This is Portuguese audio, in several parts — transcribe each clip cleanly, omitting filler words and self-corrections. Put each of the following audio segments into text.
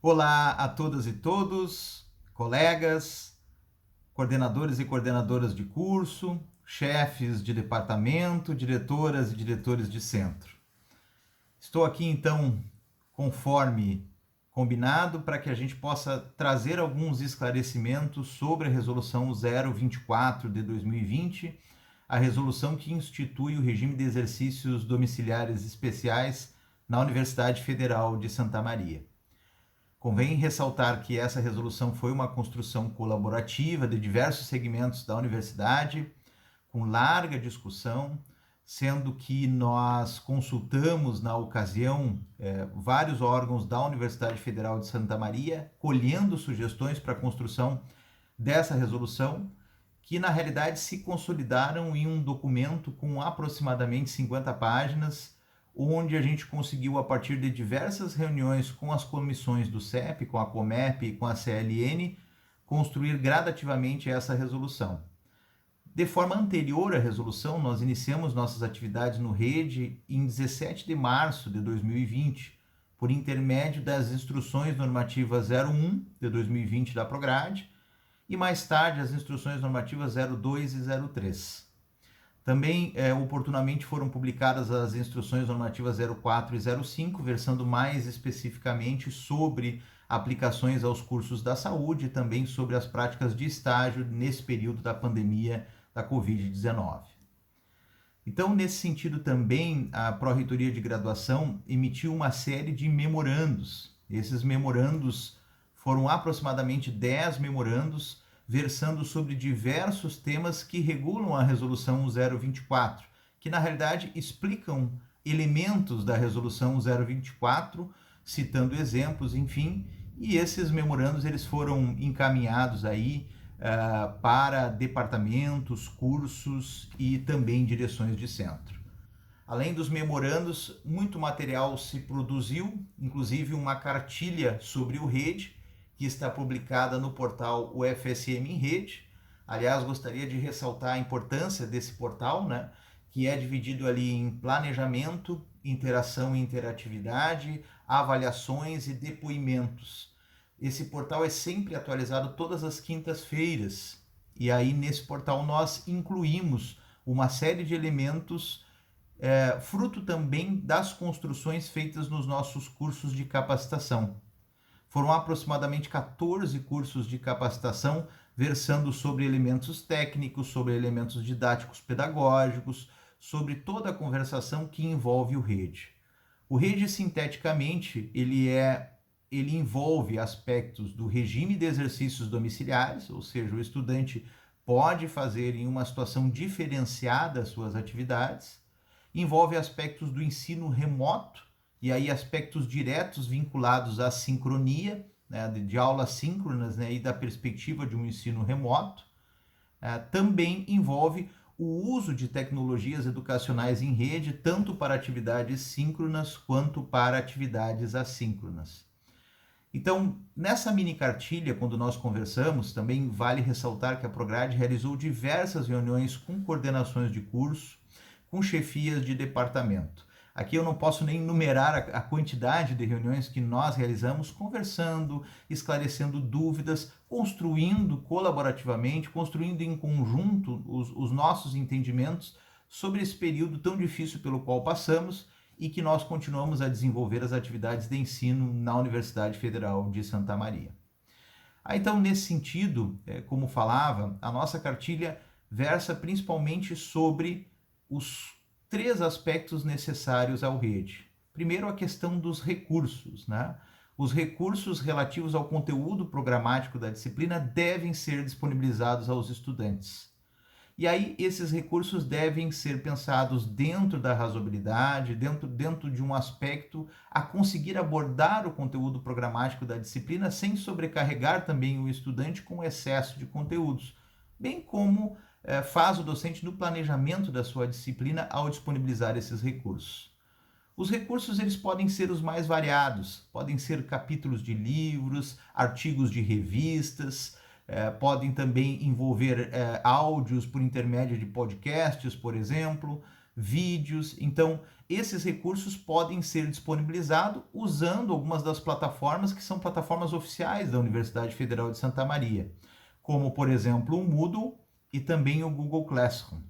Olá a todas e todos, colegas, coordenadores e coordenadoras de curso, chefes de departamento, diretoras e diretores de centro. Estou aqui então, conforme combinado, para que a gente possa trazer alguns esclarecimentos sobre a Resolução 024 de 2020, a resolução que institui o regime de exercícios domiciliares especiais na Universidade Federal de Santa Maria. Convém ressaltar que essa resolução foi uma construção colaborativa de diversos segmentos da universidade, com larga discussão, sendo que nós consultamos na ocasião vários órgãos da Universidade Federal de Santa Maria, colhendo sugestões para a construção dessa resolução, que na realidade se consolidaram em um documento com aproximadamente 50 páginas, onde a gente conseguiu, a partir de diversas reuniões com as comissões do CEP, com a Comep e com a CLN, construir gradativamente essa resolução. De forma anterior à resolução, nós iniciamos nossas atividades no REDE em 17 de março de 2020, por intermédio das instruções normativas 01 de 2020 da Prograde e mais tarde as instruções normativas 02 e 03. Também oportunamente foram publicadas as instruções normativas 04 e 05, versando mais especificamente sobre aplicações aos cursos da saúde e também sobre as práticas de estágio nesse período da pandemia da Covid-19. Então, nesse sentido também, a Pró-Reitoria de Graduação emitiu uma série de memorandos. Esses memorandos foram aproximadamente 10 memorandos, versando sobre diversos temas que regulam a Resolução 024, que na realidade explicam elementos da Resolução 024, citando exemplos, enfim, e esses memorandos eles foram encaminhados aí para departamentos, cursos e também direções de centro. Além dos memorandos, muito material se produziu, inclusive uma cartilha sobre o REDE, que está publicada no portal UFSM em Rede. Aliás, gostaria de ressaltar a importância desse portal, né, que é dividido ali em planejamento, interação e interatividade, avaliações e depoimentos. Esse portal é sempre atualizado todas as quintas-feiras. E aí, nesse portal, nós incluímos uma série de elementos fruto também das construções feitas nos nossos cursos de capacitação. Foram aproximadamente 14 cursos de capacitação versando sobre elementos técnicos, sobre elementos didáticos pedagógicos, sobre toda a conversação que envolve o REDE. O REDE, sinteticamente, ele envolve aspectos do regime de exercícios domiciliares, ou seja, o estudante pode fazer em uma situação diferenciada as suas atividades, envolve aspectos do ensino remoto, e aí aspectos diretos vinculados à sincronia, né, de aulas síncronas, né, e da perspectiva de um ensino remoto. Também envolve o uso de tecnologias educacionais em rede, tanto para atividades síncronas quanto para atividades assíncronas. Então, nessa mini cartilha, quando nós conversamos, também vale ressaltar que a Prograde realizou diversas reuniões com coordenações de curso, com chefias de departamento. Aqui eu não posso nem numerar a quantidade de reuniões que nós realizamos, conversando, esclarecendo dúvidas, construindo colaborativamente, construindo em conjunto os nossos entendimentos sobre esse período tão difícil pelo qual passamos e que nós continuamos a desenvolver as atividades de ensino na Universidade Federal de Santa Maria. Então, nesse sentido, como falava, a nossa cartilha versa principalmente sobre os 3 aspectos necessários ao REDE. Primeiro, a questão dos recursos, né? Os recursos relativos ao conteúdo programático da disciplina devem ser disponibilizados aos estudantes. E aí, esses recursos devem ser pensados dentro da razoabilidade, dentro de um aspecto a conseguir abordar o conteúdo programático da disciplina sem sobrecarregar também o estudante com excesso de conteúdos, bem como faz o docente no planejamento da sua disciplina ao disponibilizar esses recursos. Os recursos eles podem ser os mais variados, podem ser capítulos de livros, artigos de revistas, podem também envolver áudios por intermédio de podcasts, por exemplo, vídeos. Então, esses recursos podem ser disponibilizados usando algumas das plataformas que são plataformas oficiais da Universidade Federal de Santa Maria, como, por exemplo, o Moodle e também o Google Classroom.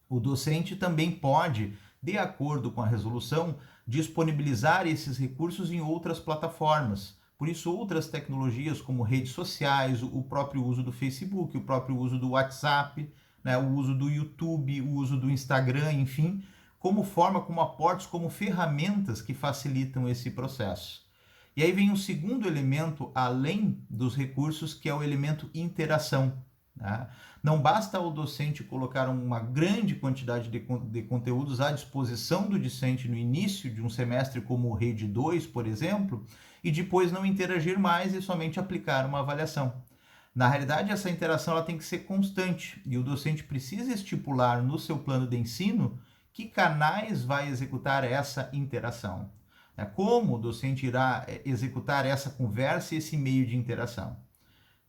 O docente também pode, de acordo com a resolução, disponibilizar esses recursos em outras plataformas. Por isso, outras tecnologias como redes sociais, o próprio uso do Facebook, o próprio uso do WhatsApp, né, o uso do YouTube, o uso do Instagram, enfim, como forma, como aportes, como ferramentas que facilitam esse processo. E aí vem um segundo elemento, além dos recursos, que é o elemento interação. Né? Não basta o docente colocar uma grande quantidade de conteúdos à disposição do discente no início de um semestre, como Rede 2, por exemplo, e depois não interagir mais e somente aplicar uma avaliação. Na realidade, essa interação ela tem que ser constante e o docente precisa estipular no seu plano de ensino que canais vai executar essa interação. Como o docente irá executar essa conversa e esse meio de interação.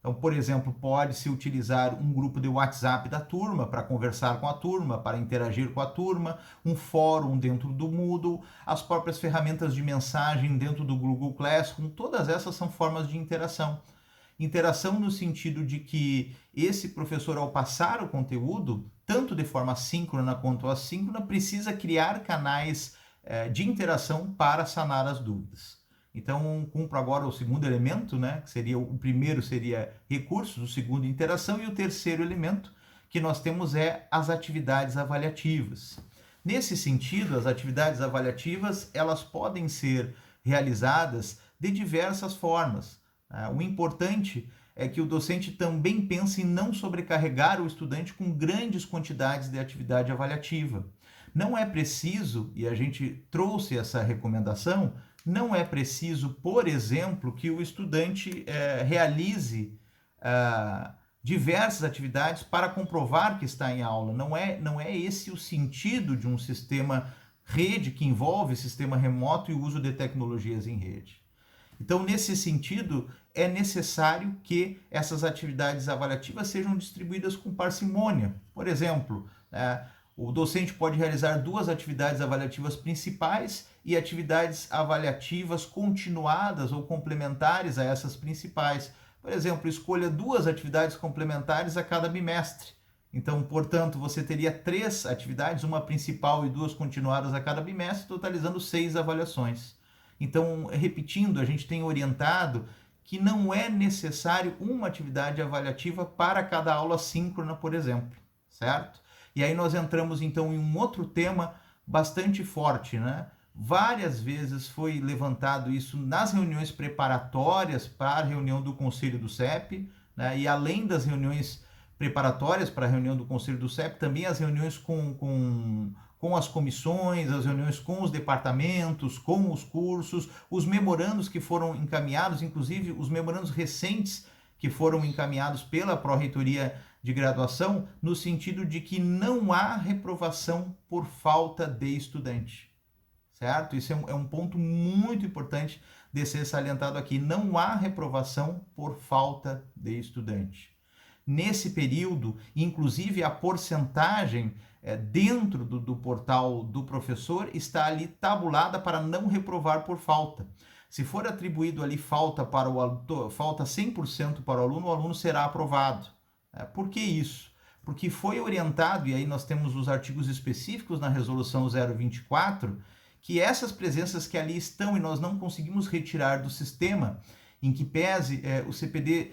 Então, por exemplo, pode-se utilizar um grupo de WhatsApp da turma para conversar com a turma, para interagir com a turma, um fórum dentro do Moodle, as próprias ferramentas de mensagem dentro do Google Classroom, todas essas são formas de interação. Interação no sentido de que esse professor, ao passar o conteúdo, tanto de forma síncrona quanto assíncrona, precisa criar canais de interação para sanar as dúvidas. Então, cumpro agora o segundo elemento, né? Que seria o primeiro seria recursos, o segundo interação e o terceiro elemento que nós temos é as atividades avaliativas. Nesse sentido, as atividades avaliativas elas podem ser realizadas de diversas formas. O importante é que o docente também pense em não sobrecarregar o estudante com grandes quantidades de atividade avaliativa. Não é preciso, e a gente trouxe essa recomendação, não é preciso, por exemplo, que o estudante realize diversas atividades para comprovar que está em aula. Não é esse o sentido de um sistema rede que envolve sistema remoto e o uso de tecnologias em rede. Então, nesse sentido, é necessário que essas atividades avaliativas sejam distribuídas com parcimônia. Por exemplo, o docente pode realizar 2 atividades avaliativas principais e atividades avaliativas continuadas ou complementares a essas principais. Por exemplo, escolha 2 atividades complementares a cada bimestre. Então, portanto, você teria 3 atividades, uma principal e 2 continuadas a cada bimestre, totalizando 6 avaliações. Então, repetindo, a gente tem orientado que não é necessário uma atividade avaliativa para cada aula síncrona, por exemplo, certo? E aí nós entramos então em um outro tema bastante forte, né? Várias vezes foi levantado isso nas reuniões preparatórias para a reunião do Conselho do CEP, né? E além das reuniões preparatórias para a reunião do Conselho do CEP, também as reuniões com as comissões, as reuniões com os departamentos, com os cursos, os memorandos que foram encaminhados, inclusive os memorandos recentes que foram encaminhados pela Pró-Reitoria de Graduação, no sentido de que não há reprovação por falta de estudante, certo? Isso é um ponto muito importante de ser salientado aqui. Não há reprovação por falta de estudante. Nesse período, inclusive a porcentagem dentro do portal do professor está ali tabulada para não reprovar por falta. Se for atribuído ali falta 100% para o aluno será aprovado. Por que isso? Porque foi orientado, e aí nós temos os artigos específicos na resolução 024, que essas presenças que ali estão e nós não conseguimos retirar do sistema, em que pese o CPD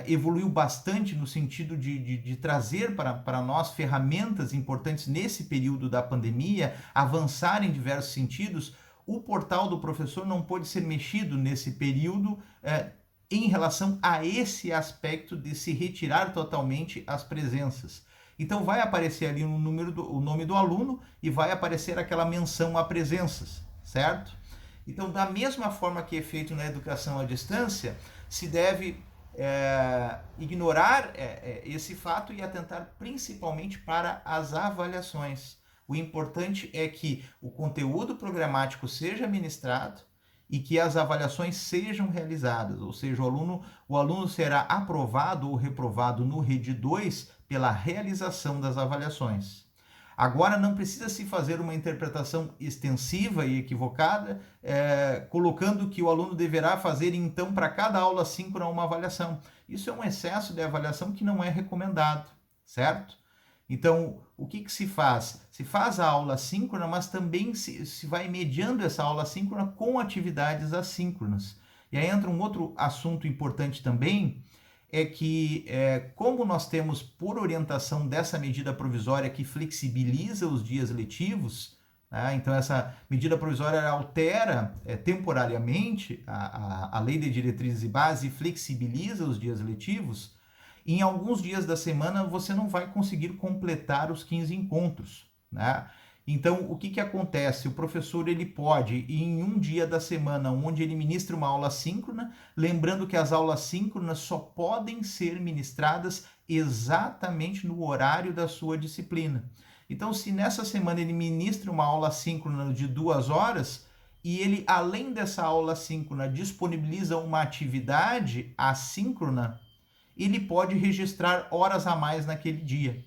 evoluiu bastante no sentido de trazer para nós ferramentas importantes nesse período da pandemia, avançar em diversos sentidos, o portal do professor não pôde ser mexido nesse período em relação a esse aspecto de se retirar totalmente as presenças. Então vai aparecer ali o nome do aluno e vai aparecer aquela menção a presenças, certo? Então, da mesma forma que é feito na educação à distância, se deve ignorar esse fato e atentar principalmente para as avaliações. O importante é que o conteúdo programático seja ministrado e que as avaliações sejam realizadas, ou seja, o aluno será aprovado ou reprovado no Rede 2 pela realização das avaliações. Agora, não precisa se fazer uma interpretação extensiva e equivocada, colocando que o aluno deverá fazer, então, para cada aula síncrona uma avaliação. Isso é um excesso de avaliação que não é recomendado, certo? Então, o que se faz? Se faz a aula síncrona, mas também se vai mediando essa aula síncrona com atividades assíncronas. E aí entra um outro assunto importante também, é que, como nós temos por orientação dessa medida provisória que flexibiliza os dias letivos, né, então essa medida provisória altera temporariamente a Lei de Diretrizes e Bases e flexibiliza os dias letivos, em alguns dias da semana você não vai conseguir completar os 15 encontros, né? Então, o que acontece? O professor ele pode, em um dia da semana, onde ele ministra uma aula síncrona, lembrando que as aulas síncronas só podem ser ministradas exatamente no horário da sua disciplina. Então, se nessa semana ele ministra uma aula síncrona de 2 horas, e ele, além dessa aula síncrona, disponibiliza uma atividade assíncrona, ele pode registrar horas a mais naquele dia.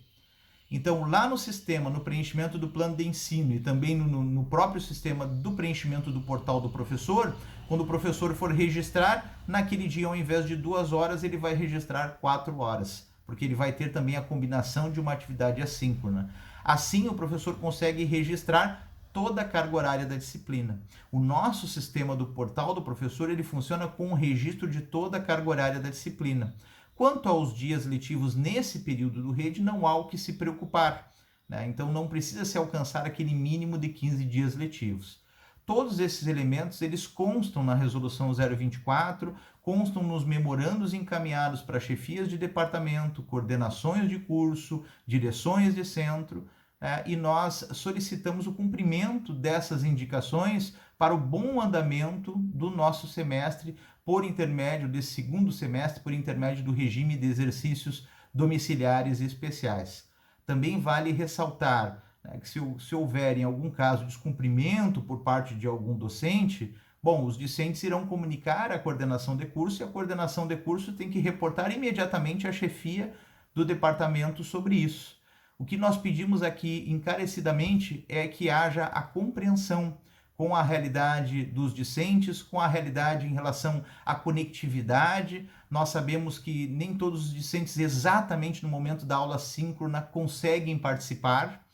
Então, lá no sistema, no preenchimento do plano de ensino e também no próprio sistema do preenchimento do portal do professor, quando o professor for registrar, naquele dia, ao invés de 2 horas, ele vai registrar 4 horas, porque ele vai ter também a combinação de uma atividade assíncrona. Assim, o professor consegue registrar toda a carga horária da disciplina. O nosso sistema do portal do professor, ele funciona com o registro de toda a carga horária da disciplina. Quanto aos dias letivos nesse período do RED, não há o que se preocupar, né? Então, não precisa se alcançar aquele mínimo de 15 dias letivos. Todos esses elementos, eles constam na Resolução 024, constam nos memorandos encaminhados para chefias de departamento, coordenações de curso, direções de centro, e nós solicitamos o cumprimento dessas indicações para o bom andamento do nosso semestre, por intermédio desse segundo semestre, por intermédio do regime de exercícios domiciliares especiais. Também vale ressaltar, né, que se houver, em algum caso, descumprimento por parte de algum docente, bom, os discentes irão comunicar à coordenação de curso e a coordenação de curso tem que reportar imediatamente à chefia do departamento sobre isso. O que nós pedimos aqui encarecidamente é que haja a compreensão com a realidade dos discentes, com a realidade em relação à conectividade. Nós sabemos que nem todos os discentes, exatamente no momento da aula síncrona, conseguem participar,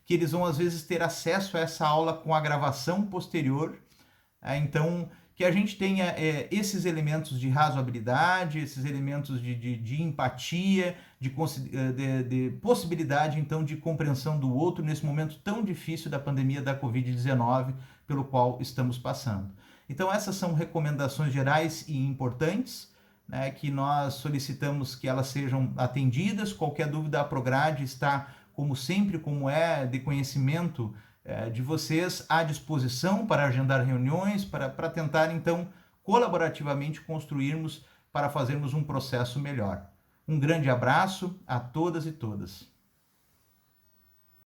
que eles vão, às vezes, ter acesso a essa aula com a gravação posterior. Então, que a gente tenha esses elementos de razoabilidade, esses elementos de empatia, de possibilidade, então, de compreensão do outro nesse momento tão difícil da pandemia da Covid-19 pelo qual estamos passando. Então, essas são recomendações gerais e importantes, né, que nós solicitamos que elas sejam atendidas. Qualquer dúvida, a Prograde está, como sempre, como é de conhecimento de vocês, à disposição para agendar reuniões, para tentar, então, colaborativamente construirmos para fazermos um processo melhor. Um grande abraço a todas e todas.